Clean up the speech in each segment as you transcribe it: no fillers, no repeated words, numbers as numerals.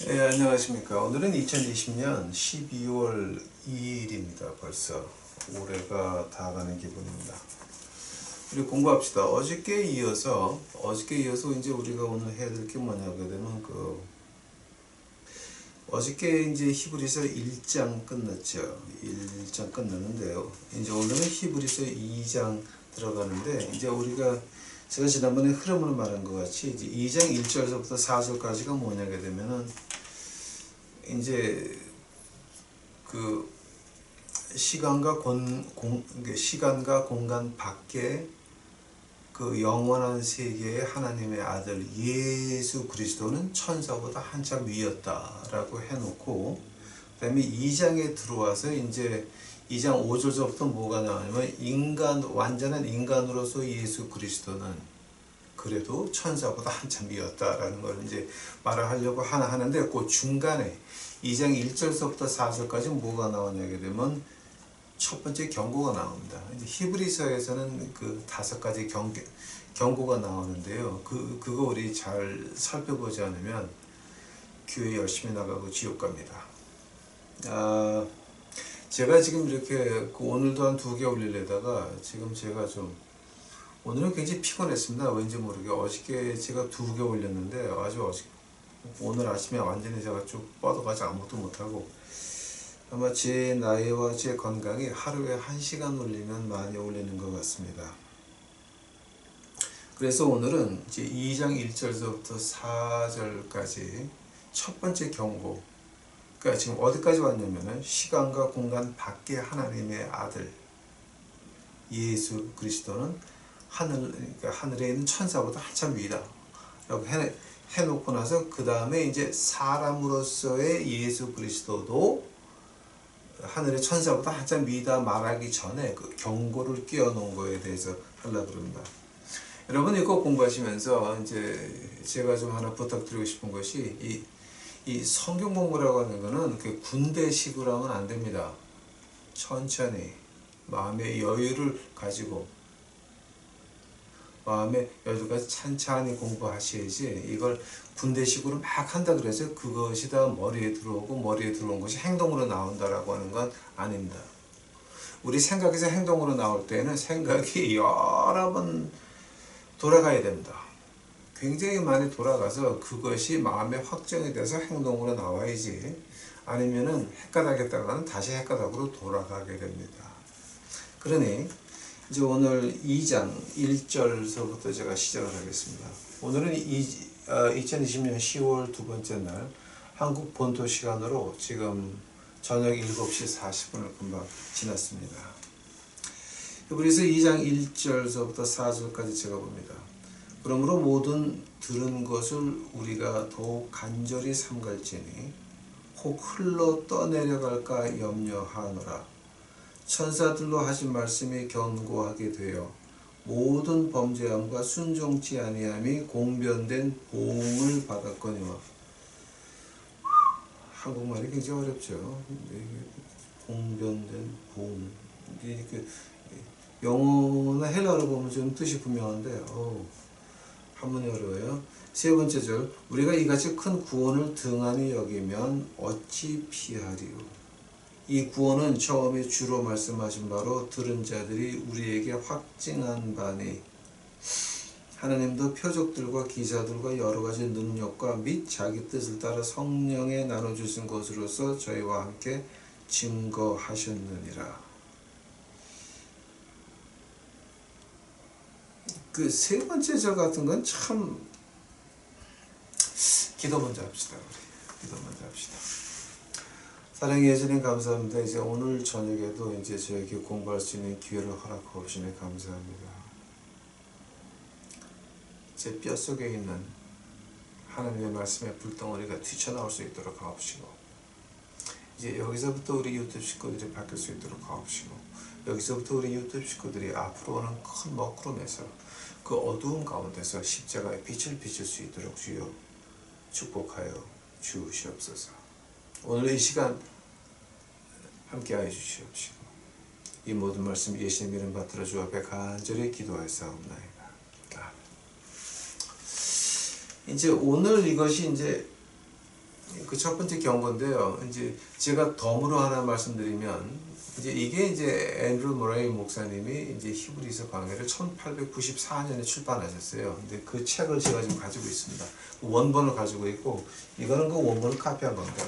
예, 안녕하십니까. 오늘은 2020년 12월 2일입니다. 벌써 올해가 다 가는 기분입니다. 우리 공부합시다. 어저께 이어서 이제 우리가 오늘 해야 될 게 뭐냐고 되면 어저께 이제 히브리서 1장 끝났죠. 1장 끝났는데요. 이제 오늘은 히브리서 2장 들어가는데, 이제 제가 지난번에 흐름을 말한 것 같이 이제 2장 1절서부터 4절까지가 뭐냐게 되면은 이제 그 시간과 공간 밖에 그 영원한 세계의 하나님의 아들 예수 그리스도는 천사보다 한참 위였다라고 해놓고, 그 다음에 2장에 들어와서 이제 2장 5절부터 뭐가 나오냐면 완전한 인간으로서 예수 그리스도는 그래도 천사보다 한참 위였다라는 걸 이제 말을 하려고 하는데, 그 중간에 2장 1절서부터 4절까지 뭐가 나오냐게 되면 첫 번째 경고가 나옵니다. 이제 히브리서에서는 그 5가지 경고가 나오는데요. 그거 우리 잘 살펴보지 않으면 교회 열심히 나가고 지옥 갑니다. 제가 지금 이렇게 오늘도 한 2개 올리려다가 지금 제가 오늘은 굉장히 피곤했습니다. 왠지 모르게 어저께 제가 2개 올렸는데 오늘 아침에 완전히 제가 쭉 뻗어가지고 아무것도 못하고, 아마 제 나이와 제 건강이 하루에 1시간 올리면 많이 올리는 것 같습니다. 그래서 오늘은 이제 2장 1절서부터 4절까지 첫 번째 경고, 그러니까 지금 어디까지 왔냐면은 시간과 공간 밖에 하나님의 아들 예수 그리스도는 하늘에 있는 천사보다 한참 위다 라고 해놓고 나서, 그 다음에 이제 사람으로서의 예수 그리스도도 하늘의 천사보다 한참 위다 말하기 전에 그 경고를 끼워 놓은 거에 대해서 하려고 그럽니다. 여러분 이거 공부하시면서 이제 제가 좀 하나 부탁드리고 싶은 것이, 이 성경 공부라고 하는 거는 그 군대식으로 하면 안 됩니다. 천천히 마음의 여유를 가지고 찬찬히 공부하셔야지, 이걸 군대식으로 막 한다 그래서 그것이 다 머리에 들어오고 머리에 들어온 것이 행동으로 나온다라고 하는 건 아닙니다. 우리 생각에서 행동으로 나올 때는 생각이 여러 번 돌아가야 됩니다. 굉장히 많이 돌아가서 그것이 마음에 확정이 돼서 행동으로 나와야지, 아니면은 헷갈하겠다가는 다시 헷갈하고 돌아가게 됩니다. 그러니 이제 오늘 2장 1절서부터 제가 시작을 하겠습니다. 오늘은 2020년 10월 두 번째 날 한국 본토 시간으로 지금 저녁 7시 40분을 금방 지났습니다. 그래서 2장 1절서부터 4절까지 제가 봅니다. 그러므로 모든 들은 것을 우리가 더욱 간절히 삼갈지니 혹 흘러 떠내려갈까 염려하노라. 천사들로 하신 말씀이 견고하게 되어 모든 범죄함과 순종치 아니함이 공변된 보응을 받았거니와. 한국말이 굉장히 어렵죠. 공변된 보응. 영어나 헬라어로 보면 좀 뜻이 분명한데 한문이 어려워요. 세 번째 절, 우리가 이같이 큰 구원을 등한히 여기면 어찌 피하리요. 이 구원은 처음에 주로 말씀하신 바로 들은 자들이 우리에게 확증한 바니, 하나님도 표적들과 기사들과 여러가지 능력과 및 자기 뜻을 따라 성령에 나눠주신 것으로서 저희와 함께 증거하셨느니라. 그 세 번째 절 같은 건 참, 기도 먼저 합시다. 사랑의 예수님 감사합니다. 이제 오늘 저녁에도 이제 저에게 공부할 수 있는 기회를 허락하시네 감사합니다. 제 뼛속에 있는 하나님의 말씀의 불덩어리가 튀쳐나올 수 있도록 하옵시고, 이제 여기서부터 우리 유튜브 식구들이 바뀔 수 있도록 하옵시고, 여기서부터 우리 유튜브 식구들이 앞으로 오는 큰 먹구름에서 그 어두운 가운데서 십자가의 빛을 비출 수 있도록 주여 축복하여 주시옵소서. 오늘 이 시간 함께하여 주시옵시고, 이 모든 말씀 예수님 이름 받들어 주 앞에 간절히 기도하였사옵나이다. 이제 오늘 이것이 이제 그 첫 번째 경고인데요. 이제 제가 덤으로 하나 말씀드리면, 이제 이게 이제 앤드루 모레이 목사님이 이제 히브리서 강해를 1894년에 출판하셨어요. 근데 그 책을 제가 지금 가지고 있습니다. 원본을 가지고 있고, 이거는 그 원본을 카피한 겁니다.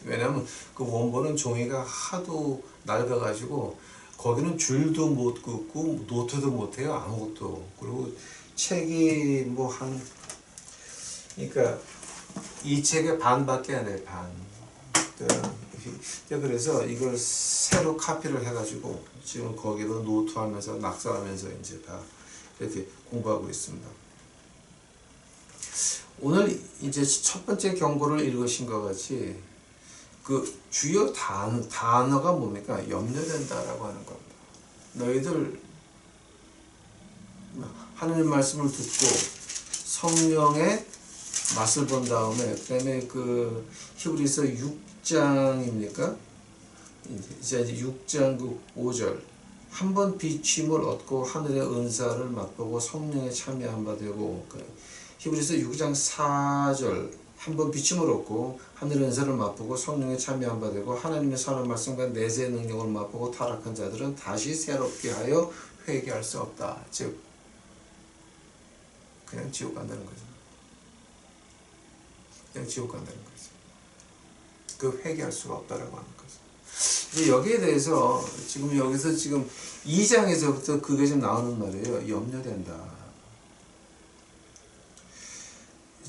왜냐하면 그 원본은 종이가 하도 낡아가지고 거기는 줄도 못 긋고 노트도 못 해요. 아무것도. 그리고 책이 뭐 그러니까 이 책의 반밖에 안 해요. 반. 그래서 이걸 새로 카피를 해가지고 지금 거기도 노트하면서 낙서하면서 이제 다 이렇게 공부하고 있습니다. 오늘 이제 첫 번째 경고를 읽으신 것 같이 그 주요 단어가 뭡니까? 염려된다라고 하는 겁니다. 너희들 하나님 말씀을 듣고 성령의 맛을 본 다음에, 그다음에 그 히브리서 6장입니까? 이제 6장 그 5절. 한 번 비침을 얻고 하늘의 은사를 맛보고 성령에 참여한 바 되고, 히브리서 6장 4절. 한 번 비침을 얻고 하늘의 은사를 맛보고 성령에 참여한 바 되고 하나님의 선한 말씀과 내세의 능력을 맛보고 타락한 자들은 다시 새롭게 하여 회개할 수 없다. 즉 그냥 지옥 간다는 거죠. 그냥 지옥 간다는 거죠. 그 회개할 수가 없다라고 하는 거죠. 이제 여기에 대해서 지금 여기서 지금 2장에서부터 그게 좀 나오는 말이에요. 염려된다.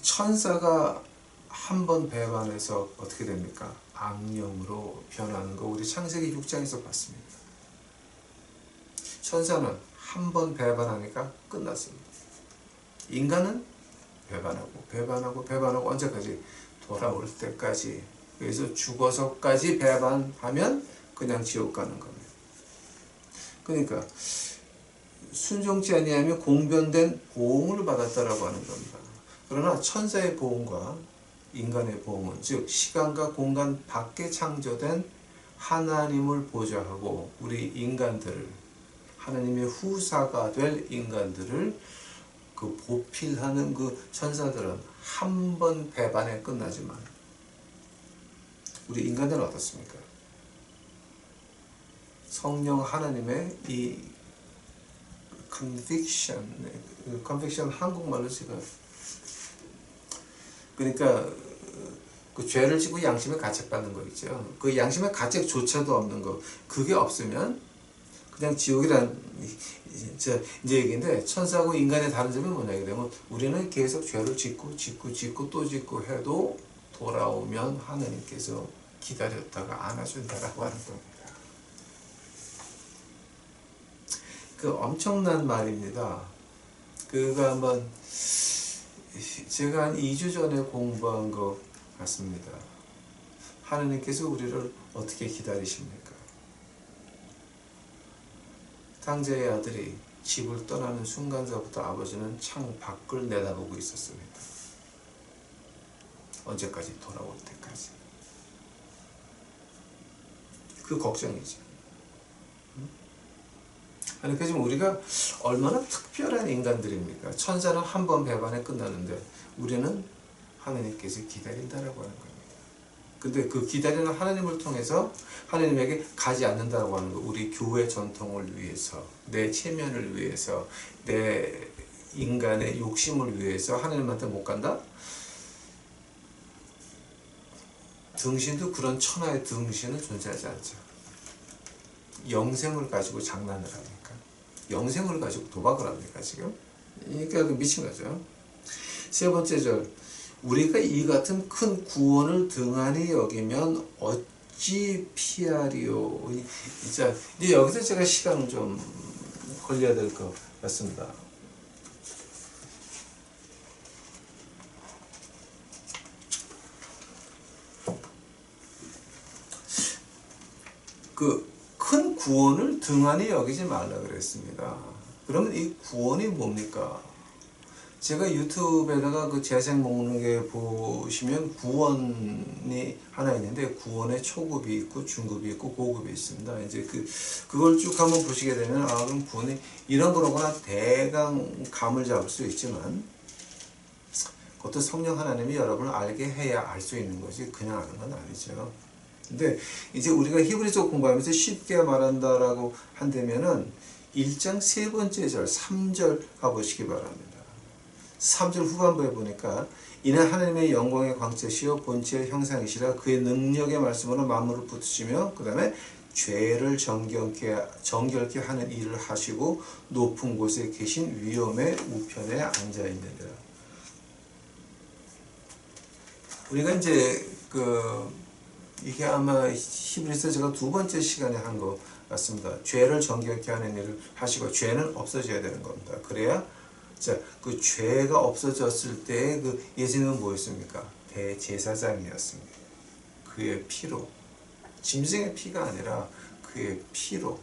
천사가 한 번 배반해서 어떻게 됩니까? 악령으로 변하는 거 우리 창세기 6장에서 봤습니다. 천사는 한 번 배반하니까 끝났습니다. 인간은 배반하고 언제까지? 돌아올 때까지. 그래서 죽어서까지 배반하면 그냥 지옥 가는 겁니다. 그러니까 순종치 아니하면 공변된 보응을 받았다라고 하는 겁니다. 그러나 천사의 보응과 인간의 보응은, 즉 시간과 공간 밖에 창조된 하나님을 보좌하고 우리 인간들을, 하나님의 후사가 될 인간들을 그 보필하는 그 천사들은 한 번 배반에 끝나지만 우리 인간들은 어떻습니까? 성령 하나님의 이 conviction 한국말로 제가, 그러니까 그 죄를 짓고 양심의 가책받는 거 있죠. 그 양심의 가책조차도 없는 거, 그게 없으면 그냥 지옥이란 이제 얘기인데, 천사하고 인간의 다른 점이 뭐냐 되면 우리는 계속 죄를 짓고 또 짓고 해도 돌아오면 하나님께서 기다렸다가 안아준다라고 하는 겁니다. 그 엄청난 말입니다. 그거 한번 제가 한 2주 전에 공부한 것 같습니다. 하나님께서 우리를 어떻게 기다리십니까? 탕자의 아들이 집을 떠나는 순간서부터 아버지는 창 밖을 내다보고 있었습니다. 언제까지? 돌아올 때까지. 그 걱정이죠. 그러니까 지금 우리가 얼마나 특별한 인간들입니까? 천사는 한 번 배반에 끝나는데 우리는 하나님께서 기다린다라고 하는 겁니다. 근데 그 기다리는 하나님을 통해서 하나님에게 가지 않는다고 하는 거, 우리 교회 전통을 위해서, 내 체면을 위해서, 내 인간의 욕심을 위해서 하나님한테 못 간다? 등신도 그런 천하의 등신은 존재하지 않죠. 영생을 가지고 장난을 합니까? 영생을 가지고 도박을 합니까 지금? 그러니까 미친 거죠. 세 번째 절, 우리가 이 같은 큰 구원을 등한히 여기면 어찌 피하리요. 이제 여기서 제가 시간을 좀 걸려야 될 것 같습니다. 그 큰 구원을 등한히 여기지 말라 그랬습니다. 그러면 이 구원이 뭡니까? 제가 유튜브에다가 그 재생 목록에 보시면 구원이 하나 있는데, 구원의 초급이 있고 중급이 있고 고급이 있습니다. 이제 그걸 쭉 한번 보시게 되면, 아, 그럼 구원이 이런 거로구나 대강 감을 잡을 수 있지만, 그것도 성령 하나님이 여러분을 알게 해야 알 수 있는 거지 그냥 아는 건 아니죠. 근데 이제 우리가 히브리서 공부하면서 쉽게 말한다라고 한다면은 1장 세 번째 절 3절 가보시기 바랍니다. 3절 후반부에 보니까 이는 하나님의 영광의 광채시요 본체의 형상이시라 그의 능력의 말씀으로 만물을 붙으시며 그 다음에 죄를 정결케 하는 일을 하시고 높은 곳에 계신 위엄의 우편에 앉아 있느니라. 우리가 이제 이게 아마 히브리서 제가 두 번째 시간에 한 것 같습니다. 죄를 정결케 하는 일을 하시고 죄는 없어져야 되는 겁니다. 그래야 자, 그 죄가 없어졌을 때 그 예수님은 뭐였습니까? 대제사장이었습니다. 그의 피로 짐승의 피가 아니라 그의 피로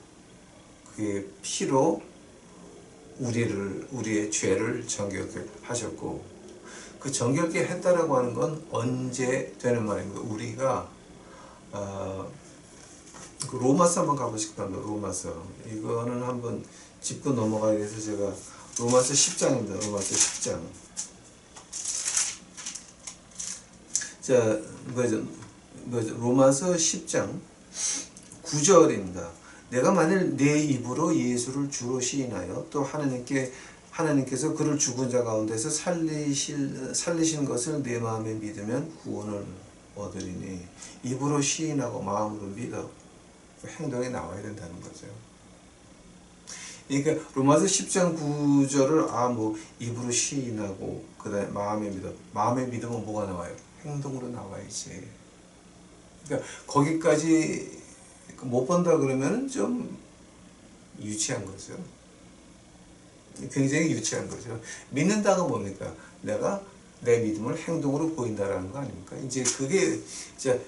우리의 죄를 정결케 하셨고 그 정결케 했다라고 하는 건 언제 되는 말입니까? 우리가 그 로마서 한번 가보시기 바랍니다. 로마서 이거는 한번 짚고 넘어가야 돼서 제가 로마서 10장입니다. 로마서 10장. 자, 로마서 10장 9절입니다. 내가 만일 내 입으로 예수를 주로 시인하여 또 하나님께서 그를 죽은 자 가운데서 살리신 것을 내 마음에 믿으면 구원을 얻으리니 입으로 시인하고 마음으로 믿어 행동에 나와야 된다는 거죠. 그러니까 로마서 10장 9절을 입으로 시인하고 그다음에 마음에 믿어. 마음에 믿으면 뭐가 나와요? 행동으로 나와야지. 그러니까 거기까지 못 본다 그러면 좀 유치한 거죠. 굉장히 유치한 거죠. 믿는다가 뭡니까? 내가 내 믿음을 행동으로 보인다라는 거 아닙니까? 이제 그게 이제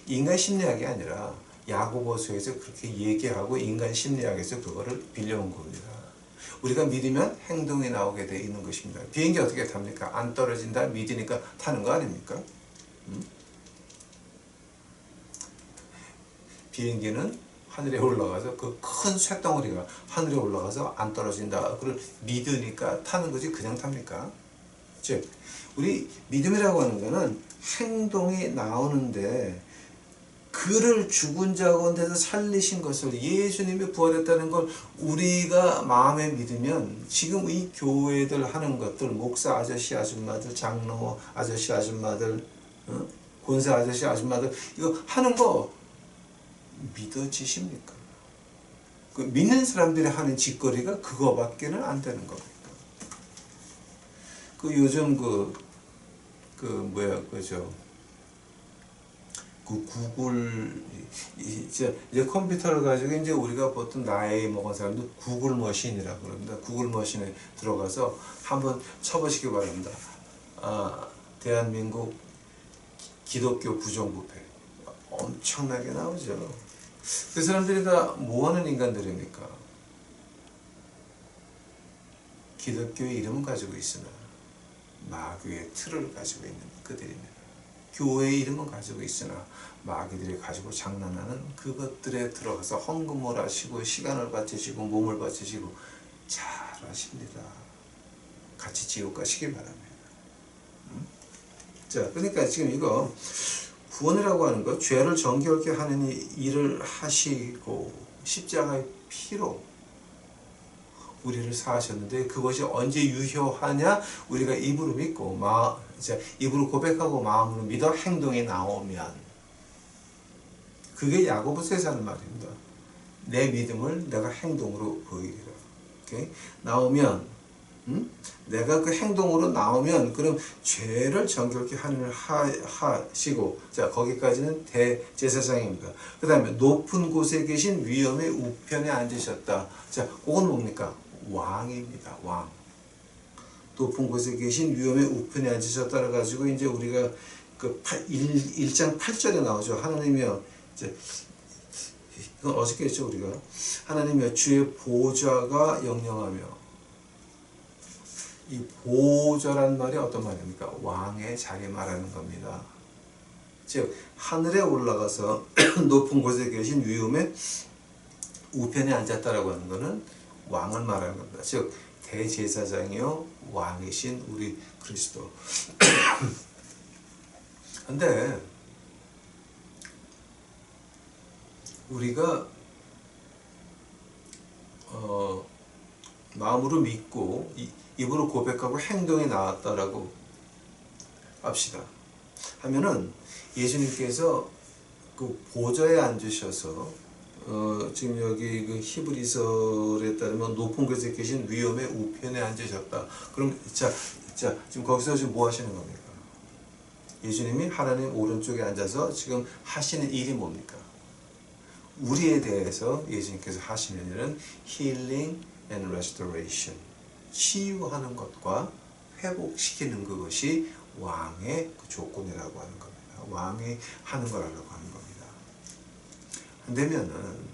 인간 심리학이 아니라 야고보서에서 그렇게 얘기하고 인간 심리학에서 그거를 빌려온 겁니다. 우리가 믿으면 행동이 나오게 돼 있는 것입니다. 비행기 어떻게 탑니까? 안 떨어진다 믿으니까 타는 거 아닙니까? 비행기는 하늘에 올라가서 그 큰 쇳덩어리가 하늘에 올라가서 안 떨어진다. 그걸 믿으니까 타는 거지 그냥 탑니까? 즉 우리 믿음이라고 하는 거는 행동이 나오는데 그를 죽은 자 가운데서 살리신 것을 예수님이 부활했다는 걸 우리가 마음에 믿으면 지금 이 교회들 하는 것들 목사 아저씨 아줌마들 장로 아저씨 아줌마들 권사 아저씨 아줌마들 이거 하는 거 믿어지십니까? 그 믿는 사람들이 하는 짓거리가 그거밖에는 안 되는 겁니다. 그 요즘 구글 이제 컴퓨터를 가지고 이제 우리가 보통 나이 먹은 사람들 구글 머신이라고 그럽니다. 구글 머신에 들어가서 한번 쳐보시기 바랍니다. 대한민국 기독교 부정부패 엄청나게 나오죠. 그 사람들이 다 뭐하는 인간들입니까? 기독교의 이름은 가지고 있으나 마귀의 틀을 가지고 있는 그들입니다. 교회의 이름은 가지고 있으나 마귀들이 가지고 장난하는 그것들에 들어가서 헌금을 하시고 시간을 바치시고 몸을 바치시고 잘하십니다. 같이 지옥 가시기 바랍니다. 자, 그러니까 지금 이거 구원이라고 하는 것, 죄를 정결케 하는 일을 하시고 십자가의 피로 우리를 사하셨는데 그것이 언제 유효하냐? 우리가 입으로 믿고 입으로 고백하고 마음으로 믿어 행동이 나오면 그게 야고보서에서 하는 말입니다. 내 믿음을 내가 행동으로 보이리라. 오케이? 나오면 내가 그 행동으로 나오면 그럼 죄를 정결케 하는 일을 하시고 자 거기까지는 대제사장입니다. 그 다음에 높은 곳에 계신 위엄의 우편에 앉으셨다. 자 그건 뭡니까? 왕입니다. 왕. 높은 곳에 계신 위엄의 우편에 앉으셨다를 가지고 이제 우리가 그 1장 8절에 나오죠. 하나님이여 이제 이건 어저께 했죠 우리가. 하나님이여 주의 보좌가 영영하며 이 보좌란 말이 어떤 말입니까? 왕의 자리 말하는 겁니다. 즉 하늘에 올라가서 높은 곳에 계신 위엄의 우편에 앉았다라고 하는 것은 왕을 말하는 겁니다. 즉 대제사장이요 왕이신 우리 그리스도. 근데 우리가 마음으로 믿고 입으로 고백하고 행동이 나왔다라고 합시다. 하면은 예수님께서 그 보좌에 앉으셔서 지금 여기 그 히브리서에 따르면 높은 곳에 계신 위엄의 우편에 앉으셨다. 그럼 자 지금 거기서 지금 뭐 하시는 겁니까? 예수님이 하나님 오른쪽에 앉아서 지금 하시는 일이 뭡니까? 우리에 대해서 예수님께서 하시는 일은 healing and restoration, 치유하는 것과 회복시키는 그것이 왕의 그 조건이라고 하는 겁니다. 왕이 하는 거라고 하는 겁니다. 안 되면은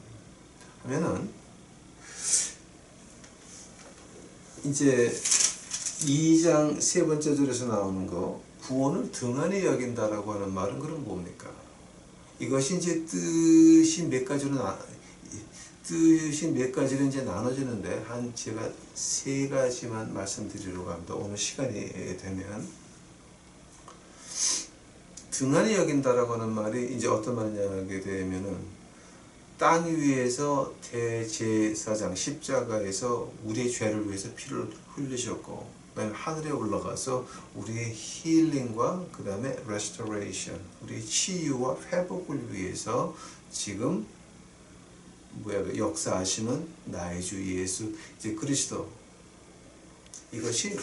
이제 2장 세 번째 절에서 나오는 거, 구원을 등한히 여긴다라고 하는 말은 그럼 뭡니까? 이것이 이제 뜻이 몇 가지로 이제 나눠지는데 제가 세 가지만 말씀드리려고 합니다. 오늘 시간이 되면 등한히 여긴다라고 하는 말이 이제 어떤 말이냐게 되면은 땅 위에서 대제사장 십자가에서 우리의 죄를 위해서 피를 흘리셨고, 그다음에 하늘에 올라가서 우리의 힐링과 그 다음에 restoration, 우리의 치유와 회복을 위해서 지금 역사하시는 나의 주 예수 이제 그리스도, 이것이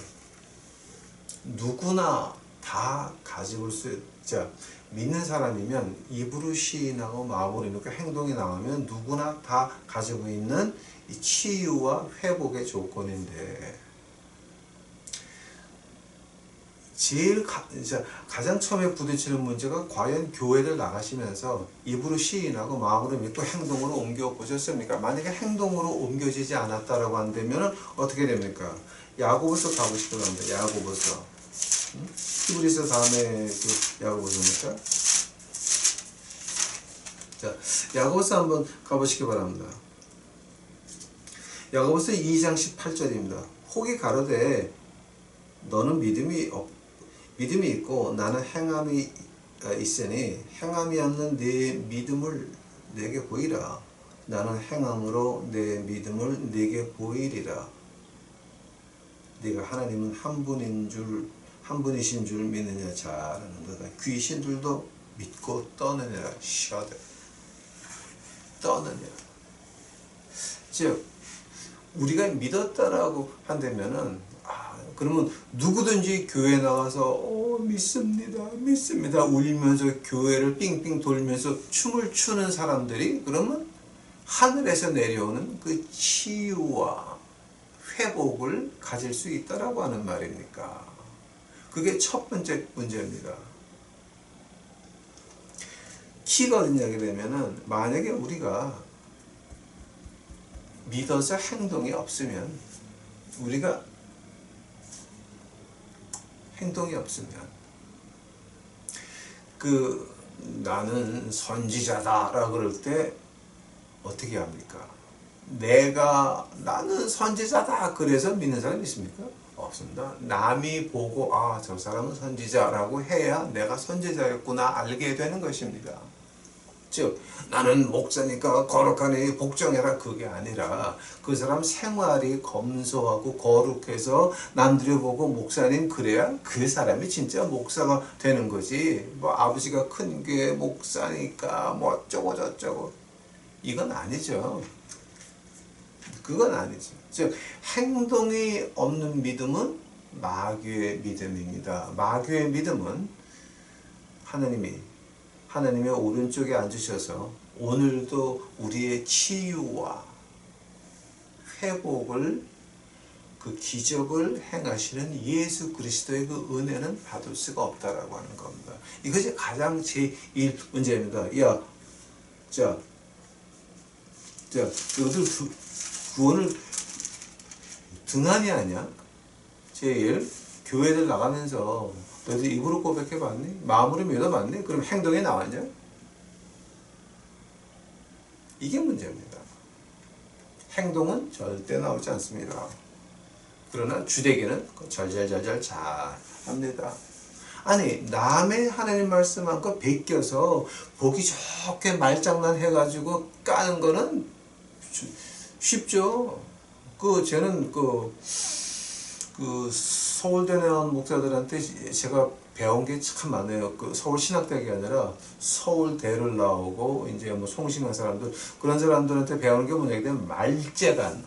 누구나 다 가지고 믿는 사람이면 입으로 시인하고 마음으로 믿고 행동이 나오면 누구나 다 가지고 있는 이 치유와 회복의 조건인데, 가장 처음에 부딪히는 문제가 과연 교회를 나가시면서 입으로 시인하고 마음으로 믿고 행동으로 옮겨 보셨습니까? 만약에 행동으로 옮겨지지 않았다라고 한다면 어떻게 됩니까? 야고보서 가고 싶어합니다. 야고보서. 히브리서 다음에 그 야고보서입니까? 자, 야고보서 한번 가보시기 바랍니다. 야고보서 2장 18절입니다. 혹이 가로되 너는 믿음이 있고 나는 행함이 있으니 행함이 없는 내 믿음을 내게 보이라. 나는 행함으로 내 믿음을 내게 보이리라. 네가 하나님은 한 분이신 줄 믿느냐 잘하는도다. 귀신들도 믿고 떠느니라. 떠느니라. 즉 우리가 믿었다라고 한다면은 그러면 누구든지 교회 나가서 믿습니다 울면서 교회를 삥삥 돌면서 춤을 추는 사람들이 그러면 하늘에서 내려오는 그 치유와 회복을 가질 수 있다라고 하는 말입니까? 그게 첫 번째 문제입니다. 키가 어디냐게 되면은 만약에 우리가 믿어서 행동이 없으면 나는 선지자다라 그럴 때 어떻게 합니까? 나는 선지자다 그래서 믿는 사람이 있습니까? 없습니다. 남이 보고 저 사람은 선지자라고 해야 내가 선지자였구나 알게 되는 것입니다. 즉 나는 목사니까 거룩하니 복종해라, 그게 아니라 그 사람 생활이 검소하고 거룩해서 남들이 보고 목사님 그래야 그 사람이 진짜 목사가 되는 거지. 아버지가 큰 교회 목사니까 어쩌고 저쩌고 이건 아니죠. 그건 아니죠. 즉 행동이 없는 믿음은 마귀의 믿음입니다. 마귀의 믿음은 하나님의 오른쪽에 앉으셔서 오늘도 우리의 치유와 회복을 그 기적을 행하시는 예수 그리스도의 그 은혜는 받을 수가 없다라고 하는 겁니다. 이것이 가장 제일 문제입니다. 너희들 구원을 등한히 하냐? 제일 교회를 나가면서 너희들 입으로 고백해봤니? 마음으로 믿어봤니? 그럼 행동에 나왔냐? 이게 문제입니다. 행동은 절대 나오지 않습니다. 그러나 주되기는 잘잘잘잘 합니다. 아니 남의 하나님 말씀한거 베껴서 보기 좋게 말장난 해가지고 까는 거는 쉽죠. 쟤는 서울대 나온 목사들한테 제가 배운 게 참 많아요. 서울 신학대학이 아니라 서울대를 나오고 이제 뭐 송신한 사람들, 그런 사람들한테 배우는 게 뭐냐면 말재간.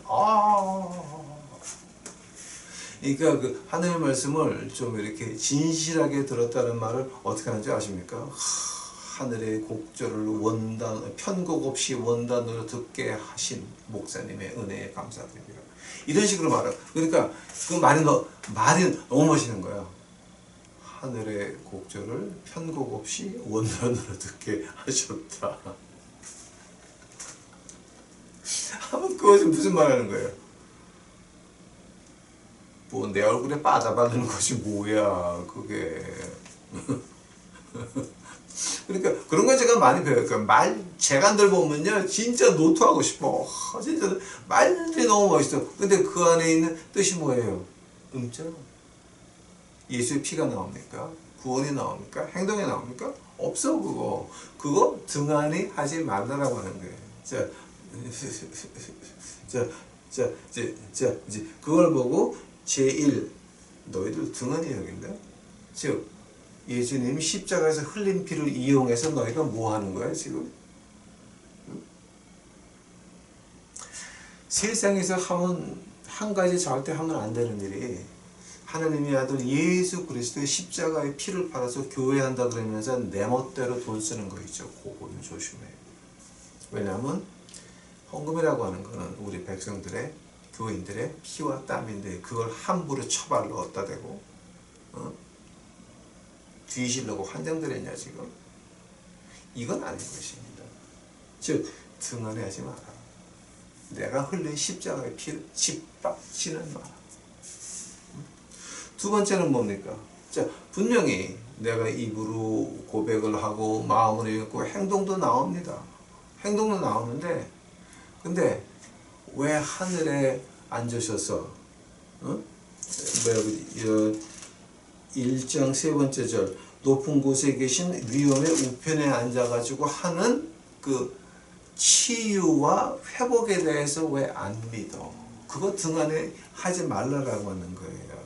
그러니까 하나님의 말씀을 좀 이렇게 진실하게 들었다는 말을 어떻게 하는지 아십니까? 하늘의 곡절을 편곡 없이 원단으로 듣게 하신 목사님의 은혜에 감사드립니다. 이런 식으로 말하고, 그러니까 그 말이 너무 멋있는 거야. 하늘의 곡절을 편곡 없이 원단으로 듣게 하셨다. 하면 그것이 무슨 말하는 거예요? 뭐 내 얼굴에 빠다 바르는 것이 뭐야 그게. 그러니까 그런 거 제가 많이 배워요. 그러니까 재간들 보면요 진짜 노트하고 싶어. 진짜 말들이 너무 멋있어. 근데 그 안에 있는 뜻이 뭐예요? 음절. 예수의 피가 나옵니까? 구원이 나옵니까? 행동이 나옵니까? 없어. 그거 등한히 하지 말라라고 하는 거예요. 이제 그걸 보고 제1 너희들 등한히 여긴다. 즉 예수님이 십자가에서 흘린 피를 이용해서 너희가 뭐 하는 거야 지금? 세상에서 한 가지 절대 하면 안 되는 일이 하나님의 아들 예수 그리스도의 십자가의 피를 팔아서 교회한다 그러면서 내 멋대로 돈 쓰는 거 있죠. 그거는 조심해. 왜냐하면 헌금이라고 하는 거는 우리 백성들의 교인들의 피와 땀인데 그걸 함부로 처발로 얻다 대고 뒤지려고 환장들였냐 지금? 이건 아닌 것입니다. 즉 등한히 하지 마라. 내가 흘린 십자가의 피를 짓밟지는 마라. 두 번째는 뭡니까? 자, 분명히 내가 입으로 고백을 하고 마음으로 읽고 행동도 나옵니다. 행동도 나오는데 근데 왜 하늘에 앉으셔서 1장 세 번째 절 높은 곳에 계신 위엄의 우편에 앉아가지고 하는 그 치유와 회복에 대해서 왜 안 믿어? 그거 등한에 하지 말라라고 하는 거예요.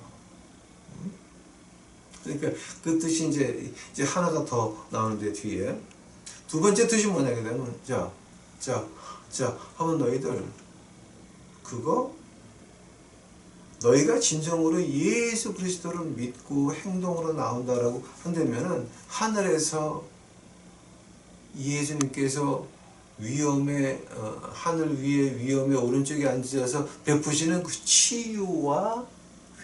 그러니까 그 뜻이 이제 하나가 더 나오는데 뒤에 두 번째 뜻이 뭐냐게 되면 자 하면 너희들 그거 너희가 진정으로 예수 그리스도를 믿고 행동으로 나온다라고 한다면은 하늘에서 예수님께서 하늘 위에 위엄의 오른쪽에 앉으셔서 베푸시는 그 치유와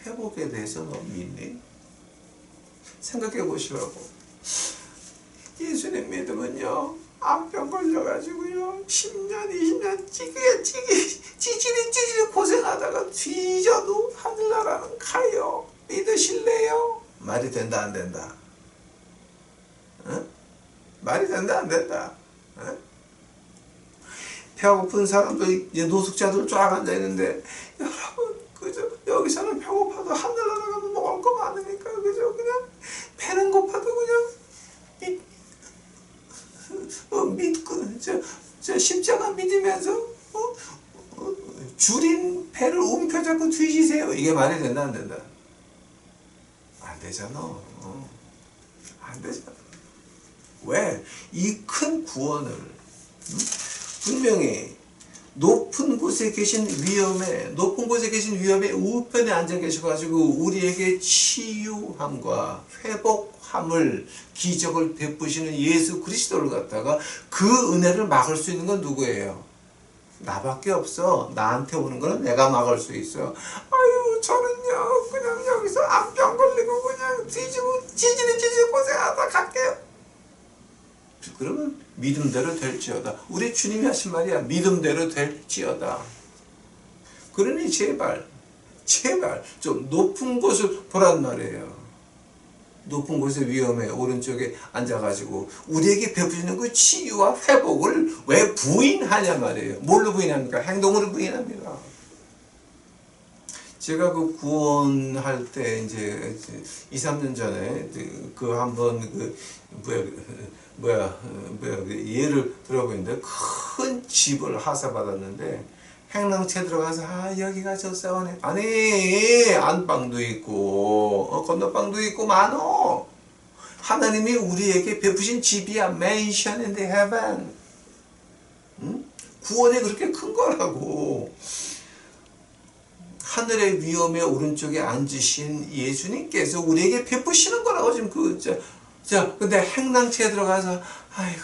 회복에 대해서 너 믿니? 생각해 보시라고. 예수님 믿으면요 암병 걸려가지고요 10년 20년 찌질이 고생하다가 뒤져도 하늘나라는 가요. 믿으실래요? 말이 된다 안 된다? 말이 된다 안 된다? 배고픈 사람들 노숙자들 쫙 앉아있는데 여러분 그죠? 여기서는 배고파도 하늘나라 가면 먹을 거 많으니까 그죠? 그냥 배는 고파도 그냥 믿고 저 십자가 믿으면서 줄인 배를 움켜잡고 뒤지세요. 이게 말이 된다 안 된다? 안 되잖아. 안 되잖아. 왜? 이 큰 구원을 분명히 높은 곳에 계신 위엄의 우편에 앉아 계셔가지고 우리에게 치유함과 회복함을 기적을 베푸시는 예수 그리스도를 갖다가 그 은혜를 막을 수 있는 건 누구예요? 나밖에 없어. 나한테 오는 거는 내가 막을 수 있어. 아유 저는요 그냥 여기서 암병 걸리고 그냥 뒤지고 찌질이 고생하다 갈게요. 그러면 믿음대로 될지어다. 우리 주님이 하신 말이야. 믿음대로 될지어다. 그러니 제발 좀 높은 곳을 보란 말이에요. 높은 곳의 위엄에 오른쪽에 앉아가지고 우리에게 베푸시는 그 치유와 회복을 왜 부인하냐 말이에요. 뭘로 부인합니까? 행동으로 부인합니다. 제가 그 구원할 때 이제 2, 3년 전에 그 한번 그 그 예를 들어보는데 큰 집을 하사받았는데 행랑채 들어가서 여기가 저 사원에 아니 안방도 있고 건너방도 있고 많어. 하나님이 우리에게 베푸신 집이야. Mansion in the heaven. 응? 구원이 그렇게 큰 거라고. 하늘의 위엄의 오른쪽에 앉으신 예수님께서 우리에게 베푸시는 거라고 지금 근데 행랑채에 들어가서 아이고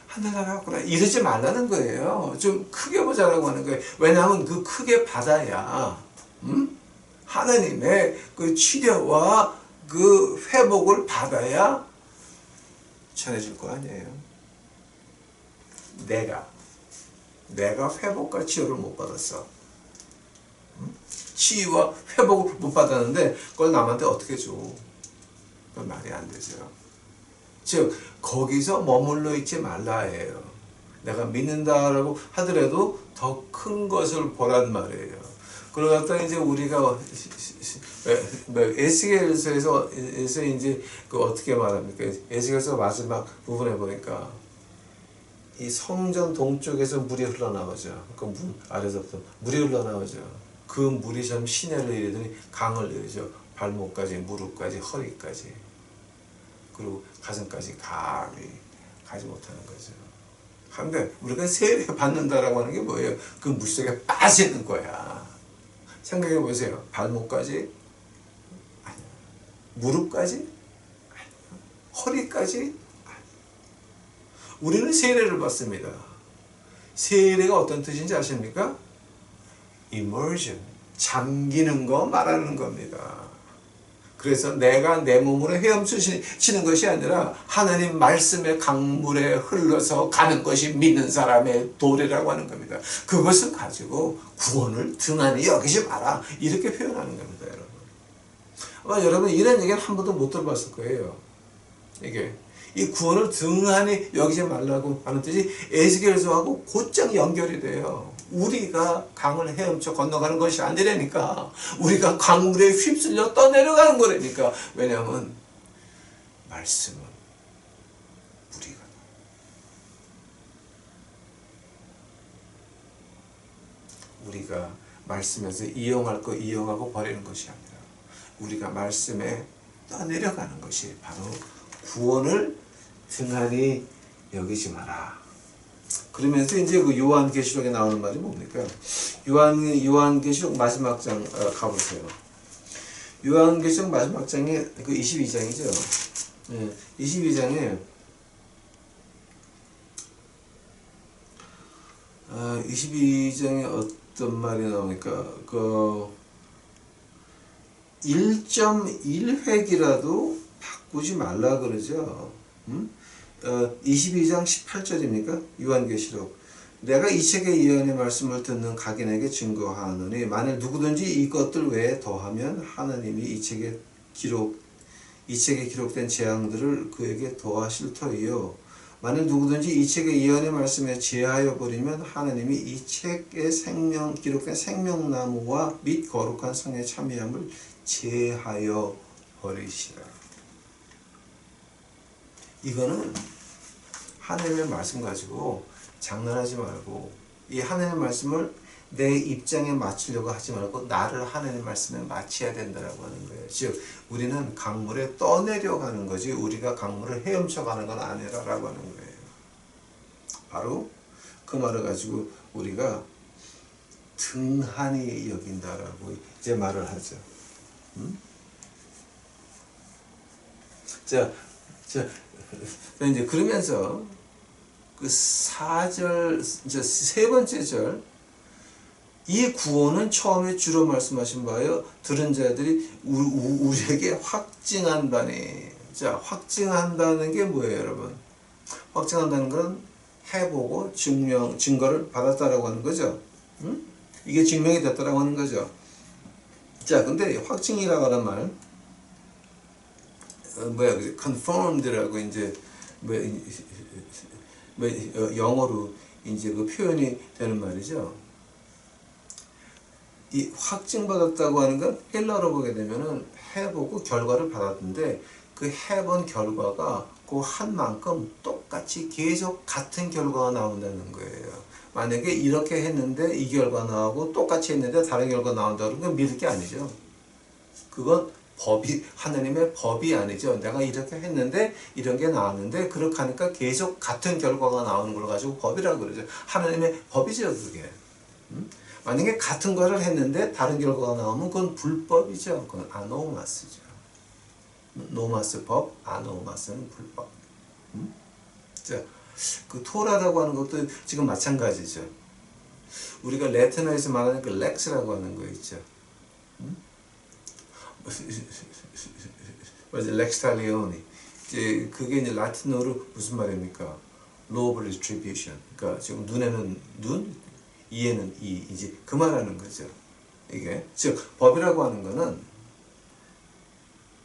하늘나라 갔구나 이러지 말라는 거예요. 좀 크게 보자라고 하는 거예요. 왜냐하면 그 크게 받아야 하나님의 그 치료와 그 회복을 받아야 전해질 거 아니에요. 내가 회복과 치유를 못 받았어. 치유와 회복을 못 받았는데 그걸 남한테 어떻게 줘? 그건 말이 안 되죠. 즉 거기서 머물러 있지 말라예요. 내가 믿는다라고 하더라도 더 큰 것을 보란 말이에요. 그러다 이제 우리가 에스겔서에서 이제 그 어떻게 말합니까? 에스겔서 마지막 부분에 보니까 이 성전 동쪽에서 물이 흘러나오죠. 그 물 아래서부터 물이 흘러나오죠. 그 물이 좀 시내를 이르더니 강을 이르죠. 발목까지, 무릎까지, 허리까지, 그리고 가슴까지 감히 가지 못하는 거죠. 근데 우리가 세례 받는다라고 하는 게 뭐예요? 그 물속에 빠지는 거야. 생각해 보세요. 발목까지? 아니야. 무릎까지? 아니야. 허리까지? 아니야. 우리는 세례를 받습니다. 세례가 어떤 뜻인지 아십니까? immersion, 잠기는 거 말하는 겁니다. 그래서 내가 내 몸으로 헤엄치는 것이 아니라 하나님 말씀의 강물에 흘러서 가는 것이 믿는 사람의 도래라고 하는 겁니다. 그것을 가지고 구원을 등한히 여기지 마라 이렇게 표현하는 겁니다. 여러분. 아마 여러분 이런 얘기는 한 번도 못 들어봤을 거예요. 이게 이 구원을 등한히 여기지 말라고 하는 뜻이 에스겔서하고 곧장 연결이 돼요. 우리가 강을 헤엄쳐 건너가는 것이 아니라니까. 우리가 강물에 휩쓸려 떠내려가는 거라니까. 왜냐하면 말씀은 우리가 말씀에서 이용할 거 이용하고 버리는 것이 아니라 우리가 말씀에 떠내려가는 것이 바로 구원을 등한히 여기지 마라. 그러면서 이제 그 요한계시록에 나오는 말이 뭡니까? 요한계시록 마지막 장 가보세요. 요한계시록 마지막 장에 그 22장이죠. 네, 22장에 22장에 어떤 말이 나오니까 그 1.1획이라도 바꾸지 말라 그러죠. 22장 18절입니까? 요한계시록. 내가 이 책의 예언의 말씀을 듣는 각인에게 증거하노니 만일 누구든지 이것들 외에 더하면 하나님이 이 책에 기록된 재앙들을 그에게 더하실 터이요. 만일 누구든지 이 책의 예언의 말씀에 제하여 버리면 하나님이 이 책에 기록된 생명나무와 및 거룩한 성의 참여함을 제하여 버리시라. 이거는 하나님의 말씀 가지고 장난하지 말고 이 하나님의 말씀을 내 입장에 맞추려고 하지 말고 나를 하나님의 말씀에 맞춰야 된다라고 하는 거예요. 즉 우리는 강물에 떠내려가는 거지 우리가 강물을 헤엄쳐가는 건 아니라라고 하는 거예요. 바로 그 말을 가지고 우리가 등한히 여긴다라고 이제 말을 하죠. 자, 이제 그러면서 그 4절, 이제 세 번째 절, 이 구원은 처음에 주로 말씀하신 바요 들은 자들이 우리에게 확증한다니. 자, 확증한다는 게 뭐예요, 여러분? 확증한다는 건 해보고 증거를 받았다라고 하는 거죠. 이게 증명이 됐다라고 하는 거죠. 자, 근데 확증이라고 하는 말, confirmed라고 이제 영어로 이제 그 표현이 되는 말이죠. 이 확증받았다고 하는 건 헬라어로 보게 되면은 해보고 결과를 받았는데 그 해본 결과가 그 한 만큼 똑같이 계속 같은 결과가 나온다는 거예요. 만약에 이렇게 했는데 이 결과 나오고 똑같이 했는데 다른 결과 나온다는 건 믿을 게 아니죠. 그건 법이, 하나님의 법이 아니죠. 내가 이렇게 했는데 이런 게 나왔는데 그렇게 하니까 계속 같은 결과가 나오는 걸 가지고 법이라고 그러죠. 하나님의 법이죠, 그게. 만약에 같은 거를 했는데 다른 결과가 나오면 그건 불법이죠. 그건 아노마스죠. 노마스 법, 아노마스는 불법. 자, 그 토라라고 하는 것도 지금 마찬가지죠. 우리가 레티너에서 말하는 그 렉스라고 하는 거 있죠. 맞아, 렉스 탈리오니. 이제 그게 이제 라틴어로 무슨 말입니까? Law of Retribution. 그러니까 지금 눈에는 눈, 이에는 이, 이제 그 말하는 거죠. 이게 즉 법이라고 하는 거는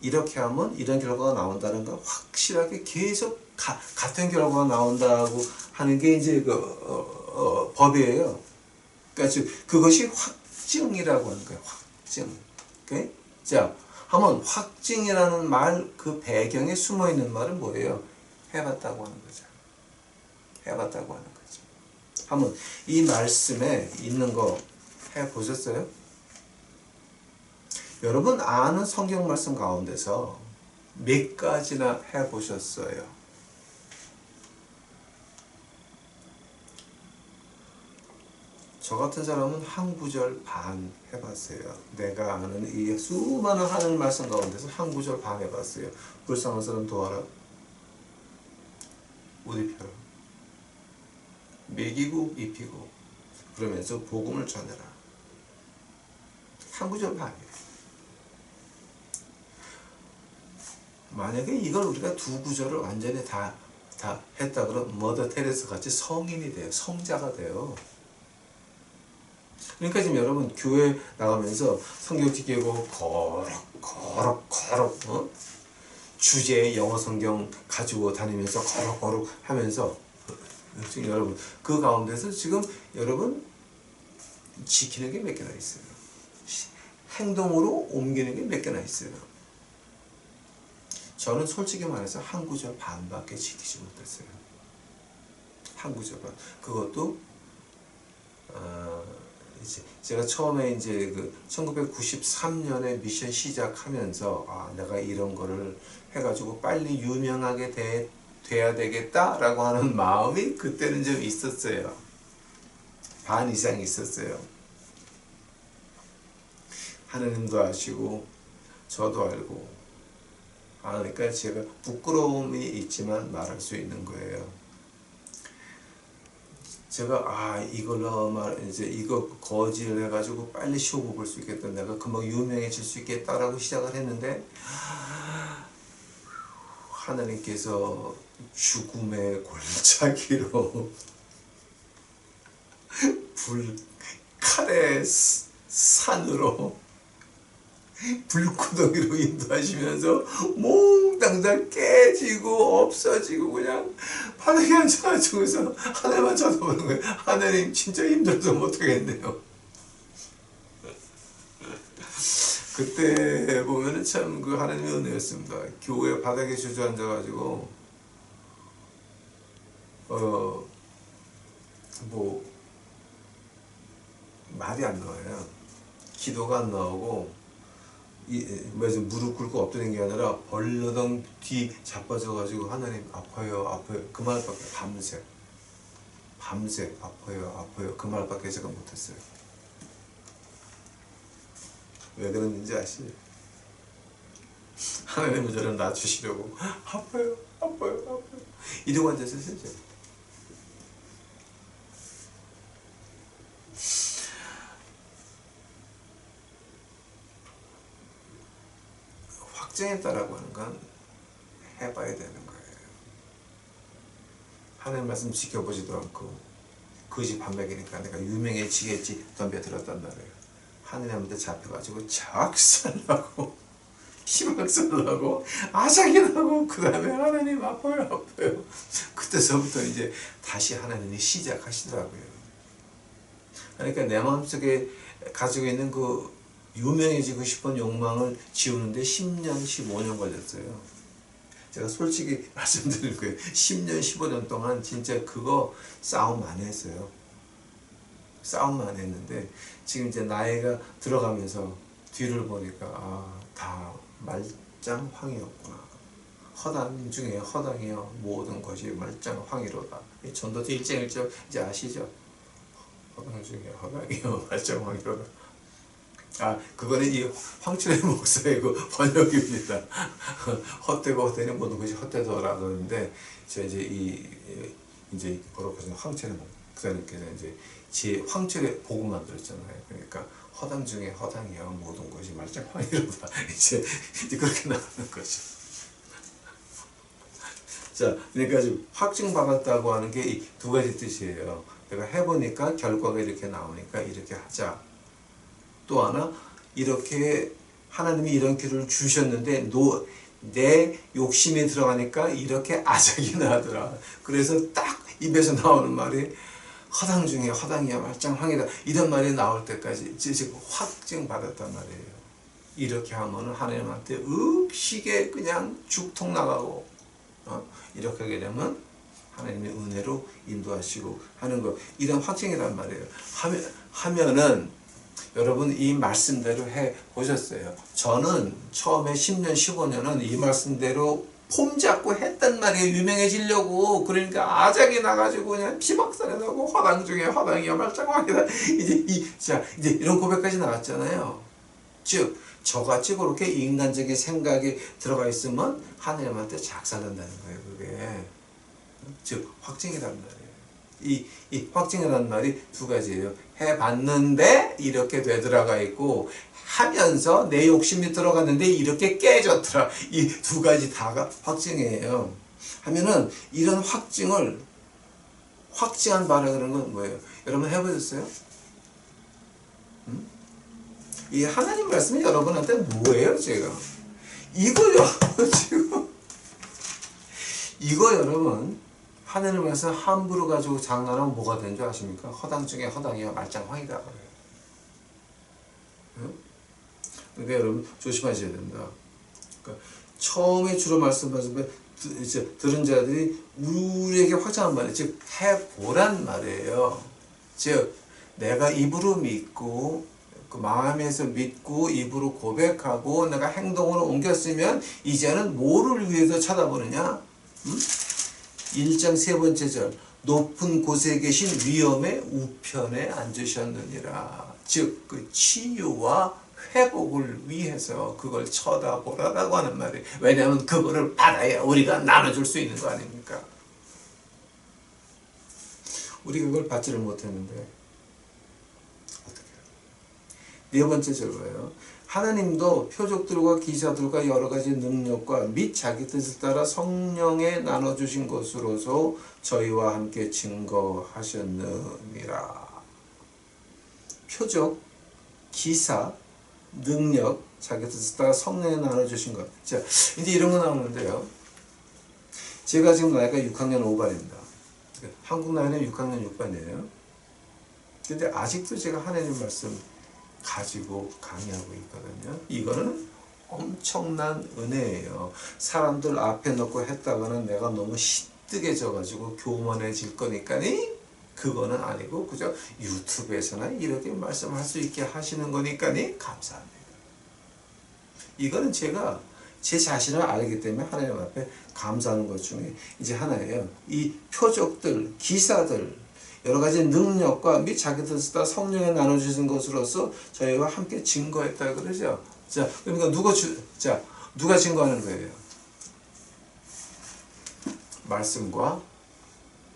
이렇게 하면 이런 결과가 나온다는 거 확실하게 계속 같은 결과가 나온다고 하는 게 이제 그 법이에요. 그러니까 즉 그것이 확증이라고 하는 거예요. 확증. 오케이? 자, 한번 확증이라는 말 그 배경에 숨어 있는 말은 뭐예요? 해봤다고 하는 거죠. 해봤다고 하는 거죠. 한번 이 말씀에 있는 거 해보셨어요? 여러분 아는 성경 말씀 가운데서 몇 가지나 해보셨어요? 저 같은 사람은 한 구절 반 해봤어요. 내가 아는 이 수많은 하나님 말씀 가운데서 한 구절 반 해봤어요. 불쌍한 사람 도와라. 옷 입혀라. 먹이고 입히고 그러면서 복음을 전해라. 한 구절 반이에요. 만약에 이걸 우리가 두 구절을 완전히 다 했다 그러면 머더 테레스 같이 성인이 돼요. 성자가 돼요. 그러니까 지금 여러분 교회 나가면서 성경 지키고 거룩 주제 영어 성경 가지고 다니면서 거룩 하면서 지금 여러분 그 가운데서 지금 여러분 지키는 게 몇 개나 있어요. 행동으로 옮기는 게 몇 개나 있어요. 저는 솔직히 말해서 한 구절 반밖에 지키지 못했어요. 한 구절 반. 그것도 이제 제가 처음에 이제 그 1993년에 미션 시작하면서 내가 이런 거를 해가지고 빨리 유명하게 돼야 되겠다라고 하는 마음이 그때는 좀 있었어요. 반 이상 있었어요. 하느님도 아시고 저도 알고. 그러니까 제가 부끄러움이 있지만 말할 수 있는 거예요. 제가 이걸로 이제 이거 거지를 해가지고 빨리 쇼부 볼 수 있겠다. 내가 금방 유명해질 수 있겠다라고 시작을 했는데 하나님께서 죽음의 골짜기로 칼의 산으로 불구덩이로 인도하시면서 몽땅다 깨지고 없어지고 그냥 바닥에 앉아가지고서 하나님만 쳐다보는 거예요. 하나님 진짜 힘들어서 못하겠네요. 그때 보면은 참 그 하나님의 은혜였습니다. 교회 바닥에 주저앉아가지고 뭐 말이 안 나와요. 기도가 안 나오고 무릎 꿇고 엎드린 게 아니라 벌러덩 뒤 자빠져가지고 하나님 아파요 그 말밖에 밤새 아파요 그 말밖에 제가 못했어요. 왜 그랬는지 아시죠? 하나님은 저를 낮추시려고 아파요 이러고 앉았었어요. 확증했다라고 하는 건 해봐야 되는 거예요. 하나님 말씀 지켜보지도 않고 거짓 반백이니까 내가 유명해지겠지 덤벼들었단 말이에요. 하나님한테 잡혀가지고 작살나고 희망살나고 아작이 나고 그 다음에 하나님 아파요 그때서부터 이제 다시 하나님이 시작하시더라고요. 그러니까 내 마음속에 가지고 있는 그 유명해지고 싶은 욕망을 지우는데 10년, 15년 걸렸어요. 제가 솔직히 말씀드릴 거예요. 10년, 15년 동안 진짜 그거 싸움 많이 했어요. 싸움 많이 했는데 지금 이제 나이가 들어가면서 뒤를 보니까 다 말짱황이었구나. 허당 중에 허당이여 모든 것이 말짱황이로다. 전도서 1장 1절 이제 아시죠? 허당 중에 허당이여 말짱황이로다. 그거는 이 황춘의 목사의 그 번역입니다. 헛되고 헛되는 모든 것이 헛되더라는데, 저 이제 거룩하신 황춘의 목사님께서 이제 제 황철의 복음 만들었잖아요. 그러니까 허당 중에 허당이야 모든 것이 말짱황이로다. 이제 그렇게 나오는 거죠. 자, 그러니까 지금 확증받았다고 하는 게 이 두 가지 뜻이에요. 내가 해보니까 결과가 이렇게 나오니까 이렇게 하자. 또 하나, 이렇게 하나님이 이런 기회를 주셨는데 내 욕심이 들어가니까 이렇게 아작이 나더라. 그래서 딱 입에서 나오는 말이 허당 중에 허당이야 말짱황이다 이런 말이 나올 때까지 지금 확증받았단 말이에요. 이렇게 하면은 하나님한테 억시게 그냥 죽통 나가고 이렇게 하게 되면 하나님의 은혜로 인도하시고 하는 거, 이런 확증이란 말이에요. 하면은 여러분 이 말씀대로 해 보셨어요. 저는 처음에 10년 15년은 이 말씀대로 폼 잡고 했단 말이에요. 유명해지려고. 그러니까 아작이 나가지고 그냥 피박살이 나고 허당 중에 허당이야 말짱황이다. 이제 이런 고백까지 나왔잖아요. 즉 저같이 그렇게 인간적인 생각이 들어가 있으면 하나님한테 작살난다는 거예요. 그게 즉 확증이란 말이에요. 이 확증이란 말이 두 가지예요. 해봤는데 이렇게 되더라가 있고, 하면서 내 욕심이 들어갔는데 이렇게 깨졌더라. 이 두 가지 다가 확증이에요. 하면은 이런 확증을 확증한 바라 그러는 건 뭐예요? 여러분 해보셨어요? 이 하나님 말씀이 여러분한테 뭐예요, 제가? 이거요, 지금. 이거 여러분, 하나님 말씀 함부로 가지고 장난하면 뭐가 되는 줄 아십니까? 허당 중에 허당이야 말짱황이다. 그러니까 여러분 조심하셔야 된다. 그러니까 처음에 주로 말씀하시면 이제 들은 자들이 우리에게 확장한 말이에요. 즉 해보란 말이에요. 즉 내가 입으로 믿고 그 마음에서 믿고 입으로 고백하고 내가 행동으로 옮겼으면 이제는 뭐를 위해서 쳐다보느냐? 1장 3번째 절, 높은 곳에 계신 위엄의 우편에 앉으셨느니라. 즉 그 치유와 회복을 위해서 그걸 쳐다보라라고 하는 말이에요. 왜냐하면 그거를 받아야 우리가 나눠줄 수 있는 거 아닙니까? 우리가 그걸 받지를 못했는데 어떻게 해요? 네 번째 절로요. 하나님도 표적들과 기사들과 여러 가지 능력과 및 자기 뜻을 따라 성령에 나눠주신 것으로서 저희와 함께 증거하셨느니라. 표적, 기사, 능력, 자기 뜻을 따라 성령에 나눠주신 것. 자, 이제 이런 거 나오는데요. 제가 지금 나이가 6학년 5반입니다. 한국 나이는 6학년 6반이에요. 근데 아직도 제가 하나님 말씀 가지고 강의하고 있거든요. 이거는 엄청난 은혜예요. 사람들 앞에 놓고 했다가는 내가 너무 시뜨게져가지고 교만해질 거니까니 그거는 아니고 그저 유튜브에서나 이렇게 말씀할 수 있게 하시는 거니까니 감사합니다. 이거는 제가 제 자신을 알기 때문에 하나님 앞에 감사하는 것 중에 이제 하나예요. 이 표적들, 기사들, 여러 가지 능력과 및 자기 뜻을 따라 성령에 나눠주신 것으로서 저희와 함께 증거했다 그러죠. 자, 그러니까 누가 증거하는 거예요? 말씀과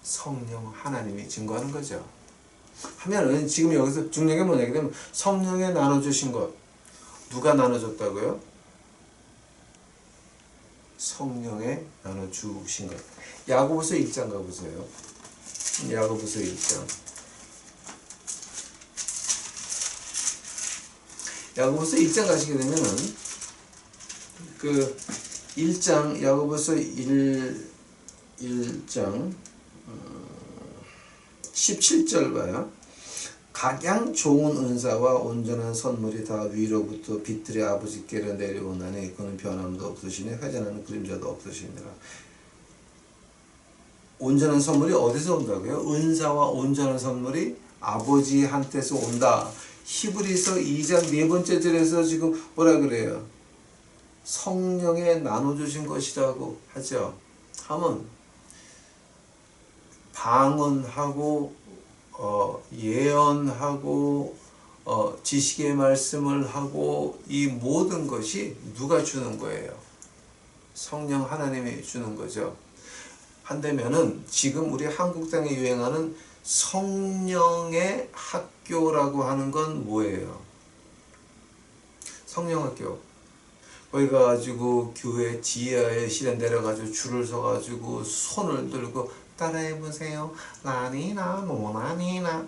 성령 하나님이 증거하는 거죠. 하면은 지금 여기서 중요한 게 뭐냐 그러면 성령에 나눠주신 것 누가 나눠줬다고요? 성령에 나눠주신 것. 야고보서 1장 가보세요. 야고보서 1장. 야고보서 1장 가시게 되면은 그 1장 야고보서 1장 17절 봐요. 각양 좋은 은사와 온전한 선물이 다 위로부터 빛들의 아버지께로 내려오나니 그는 변함도 없으시니 회전하는 그림자도 없으시니라. 온전한 선물이 어디서 온다고요? 은사와 온전한 선물이 아버지한테서 온다. 히브리서 2장 네 번째 절에서 지금 뭐라 그래요? 성령에 나눠주신 것이라고 하죠. 하면 방언하고 예언하고 지식의 말씀을 하고 이 모든 것이 누가 주는 거예요? 성령 하나님이 주는 거죠. 한다면은 지금 우리 한국 땅에 유행하는 성령의 학교라고 하는 건 뭐예요? 성령학교. 거기 가가지고 교회 지하에 실에 내려가지고 줄을 서가지고 손을 들고 따라해보세요. 나니나 노나니나.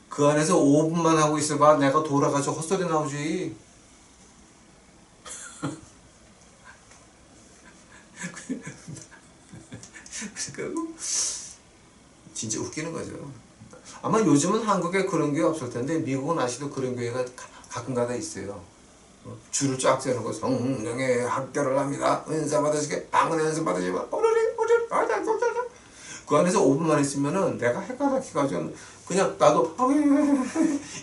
그 안에서 5분만 하고 있어봐. 내가 돌아가지고 헛소리 나오지. 진짜 웃기는 거죠. 아마 요즘은 한국에 그런 게 없을 텐데 미국은 아시도 그런 교회가 가끔가다 있어요. 줄을 쫙 세우고 성령의 학교를 합니다. 은사 받으시게 방언의 은사 받으시면 그 안에서 5분만 있으면은 내가 헷갈려가지고 그냥 나도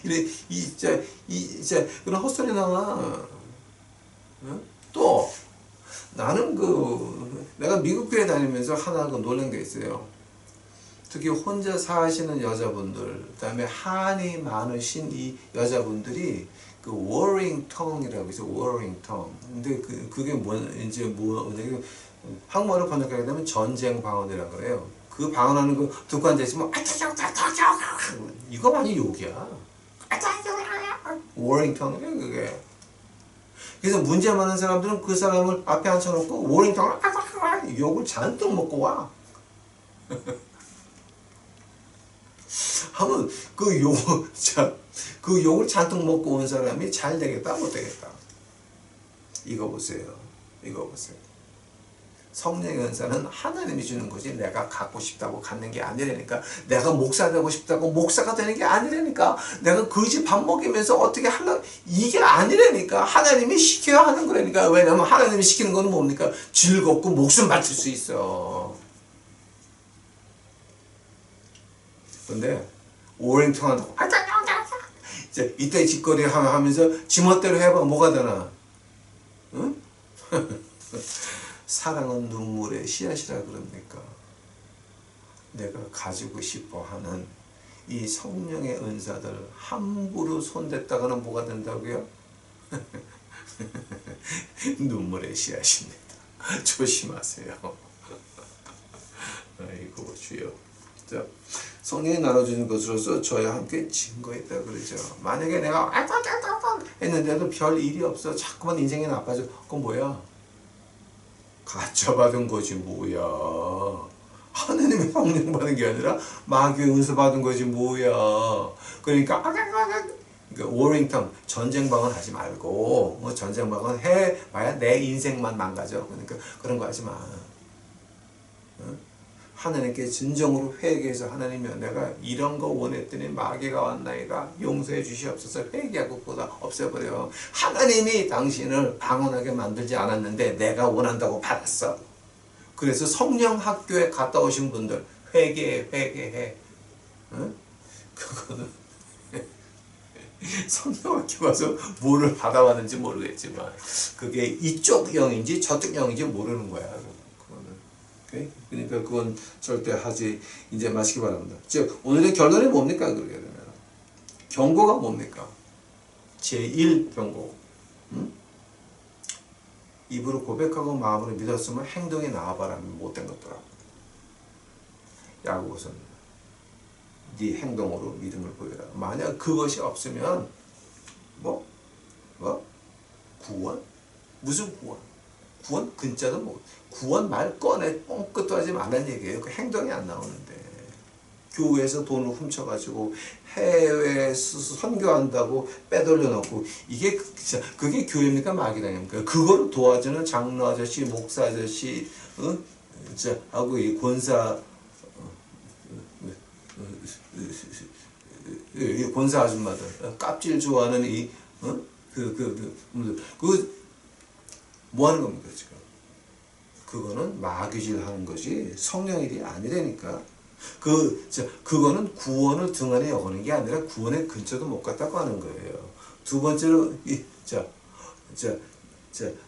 이래 이제 그런 헛소리 나와. 또 나는 내가 미국 교회 다니면서 하나 놀란 게 있어요. 특히 혼자 사시는 여자분들, 그다음에 한이 많으신 이 여자분들이 그 warring tongue이라고 있어요. warring tongue. 근데 그게 한국말로 번역하게 되면 전쟁 방언이라고 그래요. 그 방언하는 거 듣고 앉아 있으면 이거 많이 욕이야. warring tongue이에요, 그게. 그래서 문제 많은 사람들은 그 사람을 앞에 앉혀놓고 warring tongue 욕을 잔뜩 먹고 와. 하면 그 욕을 잔뜩 먹고 온 사람이 잘 되겠다 못 되겠다. 이거 보세요. 성령의 은사는 하나님이 주는 거지 내가 갖고 싶다고 갖는 게 아니라니까. 내가 목사 되고 싶다고 목사가 되는 게 아니라니까. 내가 거지 밥 먹이면서 어떻게 하려 이게 아니라니까. 하나님이 시켜야 하는 거라니까. 왜냐면 하나님이 시키는 건 뭡니까? 즐겁고 목숨 바칠 수 있어. 근데 오행통한 이제 이때 짓거리 하면서 지멋대로 해봐 뭐가 되나? 응? 사랑은 눈물의 씨앗이라 그럽니까? 내가 가지고 싶어하는 이 성령의 은사들 함부로 손댔다가는 뭐가 된다고요? 눈물의 씨앗입니다. 조심하세요. 아이고 주여. 자, 성령이 나눠주는 것으로서 저희와 함께 증거했다 그러죠. 만약에 내가 했는데도 별 일이 없어. 자꾸만 인생이 나빠져. 그건 뭐야? 가짜 받은 거지 뭐야. 하느님의 성령 받은 게 아니라 마귀의 은사 받은 거지 뭐야. 그러니까 워링턴 전쟁 방언 하지 말고 뭐 전쟁 방언 해봐야 내 인생만 망가져. 그러니까 그런 거 하지 마. 하나님께 진정으로 회개해서 하나님이여 내가 이런 거 원했더니 마귀가 왔나이다. 용서해 주시옵소서. 회개하고 보다 없애버려. 하나님이 당신을 방언하게 만들지 않았는데 내가 원한다고 받았어. 그래서 성령 학교에 갔다 오신 분들 회개해. 응? 그거는 성령 학교 가서 뭐를 받아왔는지 모르겠지만 그게 이쪽 영인지 저쪽 영인지 모르는 거야. 그러니까 그건 절대 하지 이제 마시기 바랍니다. 즉 오늘의 결론이 뭡니까? 그러게 되면 경고가 뭡니까? 제1 경고. 입으로 고백하고 마음으로 믿었으면 행동이 나와봐라. 못된 것더라. 야고보서는 네 행동으로 믿음을 보여라. 만약 그것이 없으면 구원? 무슨 구원? 구원 근자도 뭐 구원 말 꺼내 뻥끗도 하지 말란 얘기예요. 그 행동이 안 나오는데 교회에서 돈을 훔쳐가지고 해외에 선교한다고 빼돌려 놓고 이게 그게 교회입니까 마귀당입니까? 그거를 도와주는 장로 아저씨, 목사 아저씨, 하고 이 권사 이 권사 아줌마들 깝질 좋아하는 이 뭐 하는 겁니까 지금? 그거는 마귀질 하는 것이 성령일이 아니라니까. 그거는 구원을 등한히 여기는 게 아니라 구원의 근처도 못 갔다고 하는 거예요. 두 번째로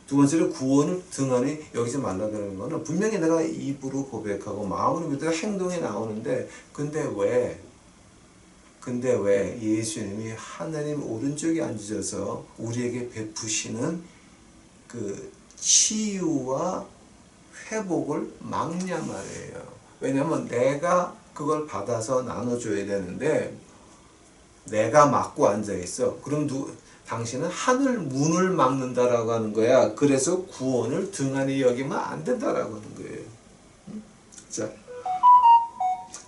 두 번째로 구원을 등한히 여기지 말라 그러는 거는 분명히 내가 입으로 고백하고 마음으로 믿어 행동이 나오는데 근데 왜 예수님이 하나님 오른쪽에 앉으셔서 우리에게 베푸시는 그 치유와 회복을 막냐 말이에요. 왜냐면 내가 그걸 받아서 나눠줘야 되는데 내가 막고 앉아있어. 그럼 당신은 하늘 문을 막는다라고 하는 거야. 그래서 구원을 등한히 여기면 안 된다라고 하는 거예요. 자,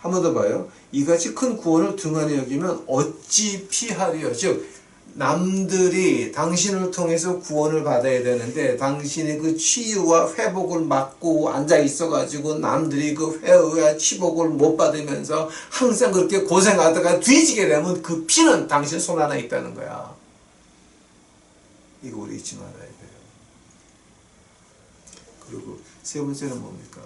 한 번 더 봐요. 이같이 큰 구원을 등한히 여기면 어찌 피하리요. 즉 남들이 당신을 통해서 구원을 받아야 되는데 당신이 그 치유와 회복을 막고 앉아 있어가지고 남들이 그 회의와 치복을 못 받으면서 항상 그렇게 고생하다가 뒤지게 되면 그 피는 당신 손 하나 있다는 거야. 이거 우리 잊지 말아야 돼요. 그리고 세 번째는 뭡니까?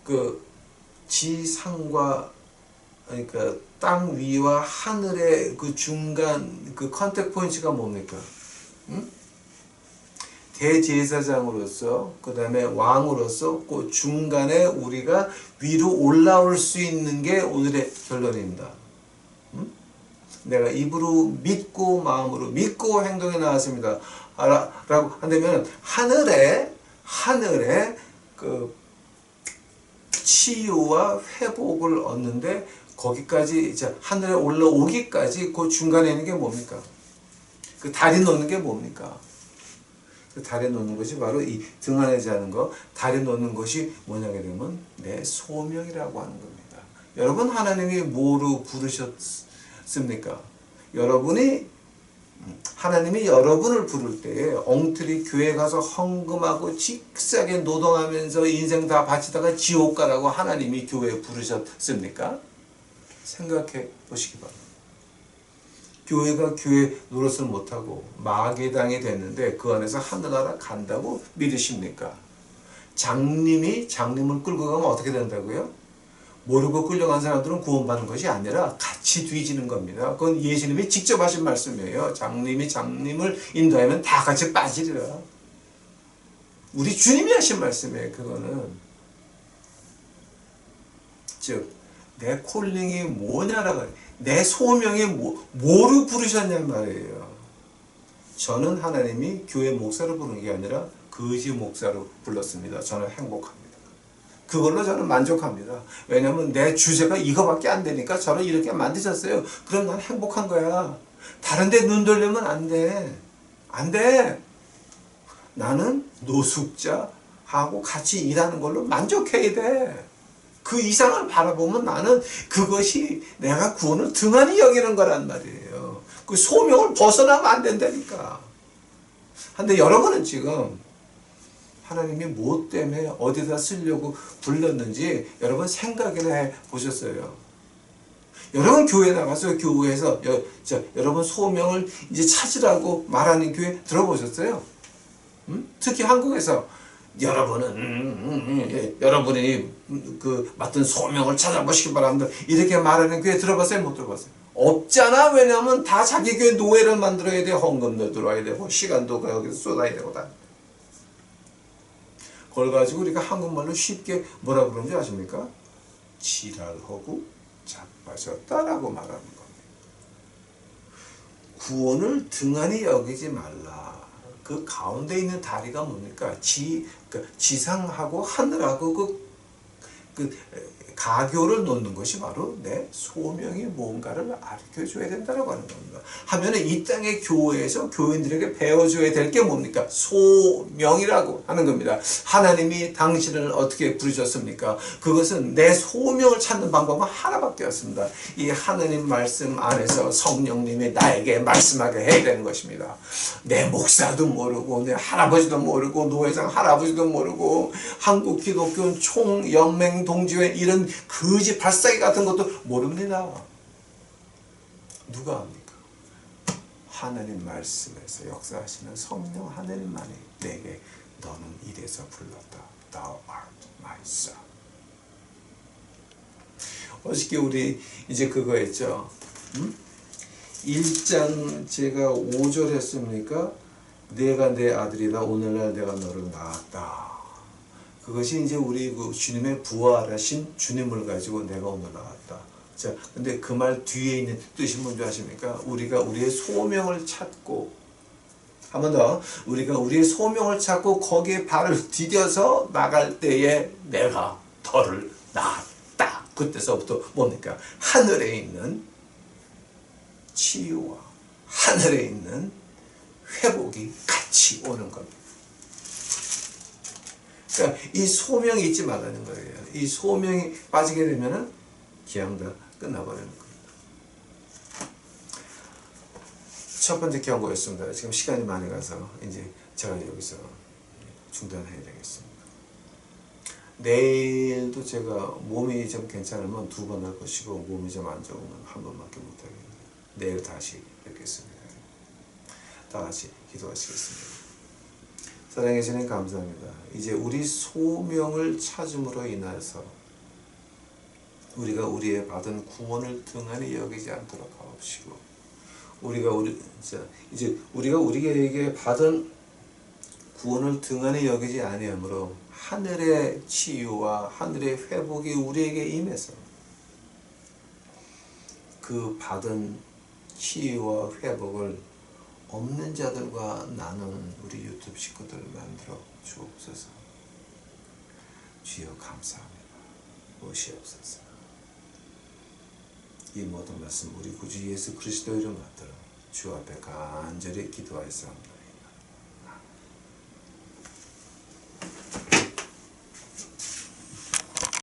그 지상과 그러니까 땅 위와 하늘의 그 중간 그 컨택 포인트가 뭡니까? 응? 대제사장으로서 그 다음에 왕으로서 그 중간에 우리가 위로 올라올 수 있는 게 오늘의 결론입니다. 응? 내가 입으로 믿고 마음으로 믿고 행동에 나왔습니다. 라고 한다면 하늘에 그 치유와 회복을 얻는데 거기까지 이제 하늘에 올라오기까지 그 중간에 있는 게 뭡니까? 그 다리 놓는 게 뭡니까? 그 다리 놓는 것이 바로 이 등 안에 자는 거. 다리 놓는 것이 뭐냐게 되면 내 소명이라고 하는 겁니다. 여러분 하나님이 뭐로 부르셨습니까? 하나님이 여러분을 부를 때에 엉터리 교회 가서 헌금하고 직사게 노동하면서 인생 다 바치다가 지옥 가라고 하나님이 교회에 부르셨습니까? 생각해 보시기 바랍니다. 교회가 교회 노릇을 못하고 마귀당이 됐는데 그 안에서 하늘나라 간다고 믿으십니까? 장님이 장님을 끌고 가면 어떻게 된다고요? 모르고 끌려간 사람들은 구원받는 것이 아니라 같이 뒤지는 겁니다. 그건 예수님이 직접 하신 말씀이에요. 장님이 장님을 인도하면 다 같이 빠지리라. 우리 주님이 하신 말씀이에요. 그거는. 즉 내 콜링이 뭐냐라고 내 소명이 뭐로 부르셨냔 말이에요. 저는 하나님이 교회 목사로 부르는 게 아니라 거지 목사로 불렀습니다. 저는 행복합니다. 그걸로 저는 만족합니다. 왜냐하면 내 주제가 이거밖에 안 되니까 저를 이렇게 만드셨어요. 그럼 난 행복한 거야. 다른 데 눈 돌리면 안 돼. 안 돼. 나는 노숙자하고 같이 일하는 걸로 만족해야 돼. 그 이상을 바라보면 나는 그것이 내가 구원을 등한히 여기는 거란 말이에요. 그 소명을 벗어나면 안 된다니까. 근데 여러분은 지금 하나님이 무엇 때문에 어디다 쓰려고 불렀는지 여러분 생각이나 해 보셨어요? 여러분 교회 나가서 교회에서 여러분 소명을 이제 찾으라고 말하는 교회 들어보셨어요? 특히 한국에서 여러분이 그 맡은 소명을 찾아보시기 바랍니다. 이렇게 말하는 교회 들어봤어요? 못 들어봤어요? 없잖아. 왜냐하면 다 자기 교회 노예를 만들어야 돼. 헌금도 들어와야 되고 시간도 여기서 쏟아야 되고 다. 그걸 가지고 우리가 한국말로 쉽게 뭐라 그러는지 아십니까? 지랄하고 자빠졌다라고 말하는 겁니다. 구원을 등한히 여기지 말라. 그 가운데 있는 다리가 뭡니까? 지상하고 하늘하고 그 가교를 놓는 것이 바로 내 소명이 뭔가를 알려줘야 된다고 하는 겁니다. 하면은 이 땅의 교회에서 교인들에게 배워줘야 될 게 뭡니까? 소명이라고 하는 겁니다. 하나님이 당신을 어떻게 부르셨습니까? 그것은 내 소명을 찾는 방법은 하나밖에 없습니다. 이 하나님 말씀 안에서 성령님이 나에게 말씀하게 해야 되는 것입니다. 내 목사도 모르고 내 할아버지도 모르고 노회장 할아버지도 모르고 한국 기독교 총연맹 동지회 이런 거지 발사기 같은 것도 모릅니다. 누가 합니까? 하나님 말씀에서 역사하시는 성령 하나님만이 내게 너는 이래서 불렀다. Thou art my son. 어저께 우리 이제 그거 했죠. 1장 제가 5절 했습니까? 내가 내 아들이다. 오늘날 내가 너를 낳았다. 그것이 이제 우리 그 주님의 부활하신 주님을 가지고 내가 오늘 나왔다. 자, 근데 그 말 뒤에 있는 뜻이 뭔지 아십니까? 우리가 우리의 소명을 찾고, 한 번 더, 우리가 우리의 소명을 찾고 거기에 발을 디뎌서 나갈 때에 내가 너를 낳았다. 그때서부터 뭡니까? 하늘에 있는 치유와 하늘에 있는 회복이 같이 오는 겁니다. 그러니까 이 소명이 잊지 말라는 거예요. 이 소명이 빠지게 되면은 그냥 다 끝나버리는 겁니다. 첫 번째 경고였습니다. 지금 시간이 많이 가서 이제 제가 여기서 중단해야 되겠습니다. 내일도 제가 몸이 좀 괜찮으면 2번 할 것이고 몸이 좀 안 좋으면 1번밖에 못 하겠습니다. 내일 다시 뵙겠습니다. 다 같이 기도하시겠습니다. 사랑해 주님 감사합니다. 이제 우리 소명을 찾음으로 인해서 우리가 우리의 받은 구원을 등한히 여기지 않도록 하옵시고, 우리가 우리에게 받은 구원을 등한히 여기지 아니하므로 하늘의 치유와 하늘의 회복이 우리에게 임해서 그 받은 치유와 회복을 없는 자들과 나누는 우리 유튜브 식구들을 만들어 주옵소서. 주여 감사합니다. 오시옵소서. 이 모든 말씀 우리 구주 예수 그리스도 이름 받들어 주 앞에 간절히 기도하였사옵나이다.